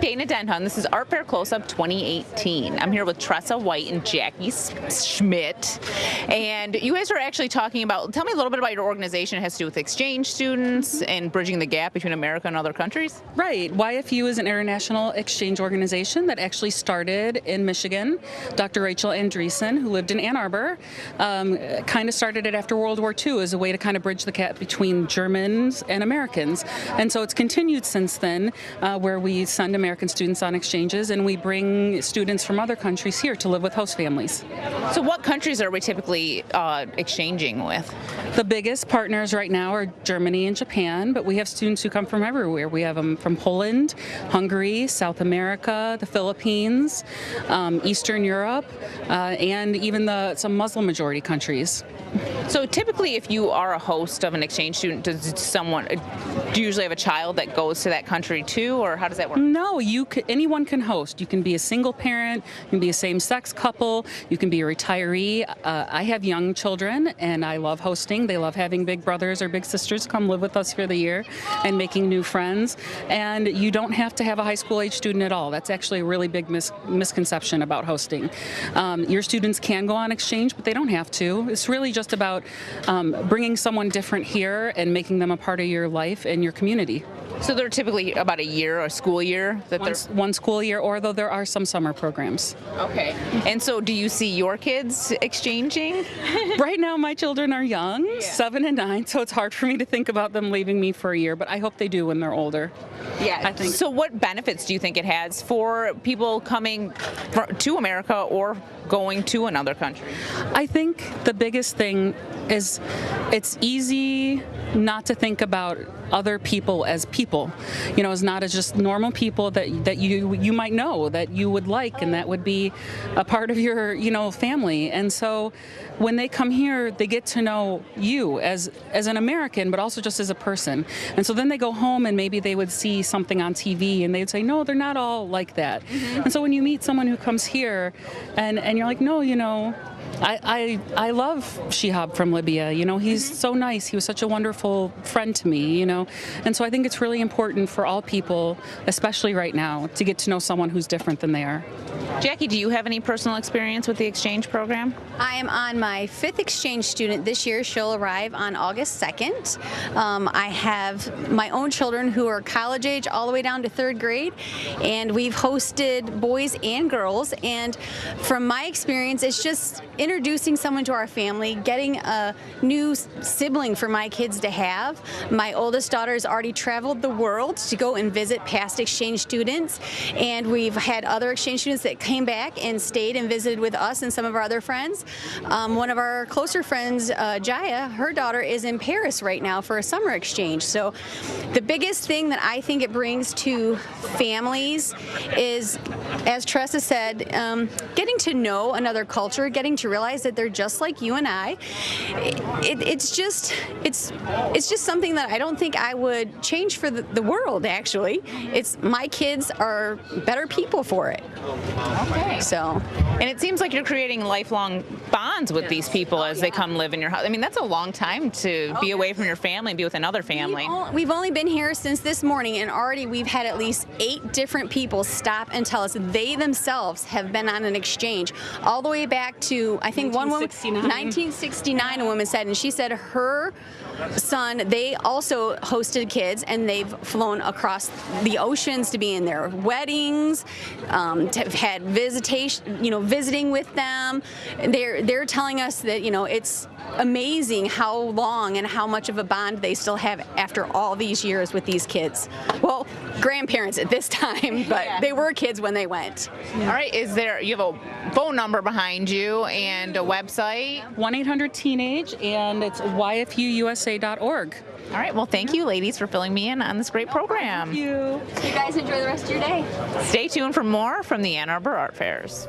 Dana Denton. This is Art Fair Close-Up 2018. I'm here with Tressa White and Jackie Schmidt. And you guys are actually talking about, tell me a little bit about your organization. It has to do with exchange students and bridging the gap between America and other countries. Right. YFU is an international exchange organization that actually started in Michigan. Dr. Rachel Andreessen, who lived in Ann Arbor, kind of started it after World War II as a way to kind of bridge the gap between Germans and Americans. And so it's continued since then, where we send American students on exchanges and we bring students from other countries here to live with host families. So what countries are we typically exchanging with? The biggest partners right now are Germany and Japan, but we have students who come from everywhere. We have them from Poland, Hungary, South America, the Philippines, Eastern Europe, and even some Muslim majority countries. So typically, if you are a host of an exchange student, do you usually have a child that goes to that country too, or how does that work? No, anyone can host. You can be a single parent, you can be a same-sex couple, you can be a retiree. I have young children, and I love hosting. They love having big brothers or big sisters come live with us for the year and making new friends. And you don't have to have a high school age student at all. That's actually a really big misconception about hosting. Your students can go on exchange, but they don't have to. It's really just about bringing someone different here and making them a part of your life and your community. So they're typically about a year, a school year? One school year, although there are some summer programs. Okay. And so do you see your kids exchanging? Right now my children are young, 7 and 9, so it's hard for me to think about them leaving me for a year, but I hope they do when they're older. Yeah. I think. So what benefits do you think it has for people coming to America or going to another country? I think the biggest thing is it's easy not to think about other people as people, as not as just normal people that you might know, that you would like, and that would be a part of your family. And so when they come here, they get to know you as an American, but also just as a person. And so then they go home and maybe they would see something on TV and they'd say, no, they're not all like that. Mm-hmm. And so when you meet someone who comes here and you're like, no, I love Shihab from Libya. He's so nice. He was such a wonderful friend to me, And so I think it's really important for all people, especially right now, to get to know someone who's different than they are. Jackie, do you have any personal experience with the exchange program? I am on my 5th exchange student this year. She'll arrive on August 2nd. I have my own children who are college age all the way down to 3rd grade, and we've hosted boys and girls. And from my experience, it's just introducing someone to our family, getting a new sibling for my kids to have. My oldest daughter has already traveled the world to go and visit past exchange students, and we've had other exchange students that came back and stayed and visited with us and some of our other friends. One of our closer friends, Jaya, her daughter is in Paris right now for a summer exchange. So the biggest thing that I think it brings to families is, as Tressa said, getting to know another culture, getting to realize that they're just like you and I. It's just something that I don't think I would change for the world, actually. My kids are better people for it. Okay. So, and it seems like you're creating lifelong bonds with these people as they come live in your house. I mean, that's a long time to be away from your family and be with another family. We've only been here since this morning, and already we've had at least 8 different people stop and tell us they themselves have been on an exchange all the way back to, I think, 1969, a woman said, and she said her son, they also hosted kids, and they've flown across the oceans to be in their weddings, to have had visiting with them. They're telling us that it's amazing how long and how much of a bond they still have after all these years with these kids. Well, grandparents at this time, but they were kids when they went. All right, you have a phone number behind you and a website? 1-800-TEENAGE, and it's yfuusa.org. All right, well, thank you, ladies, for filling me in on this great program. Thank you. You guys enjoy the rest of your day. Stay tuned for more from the Ann Arbor Art Fairs.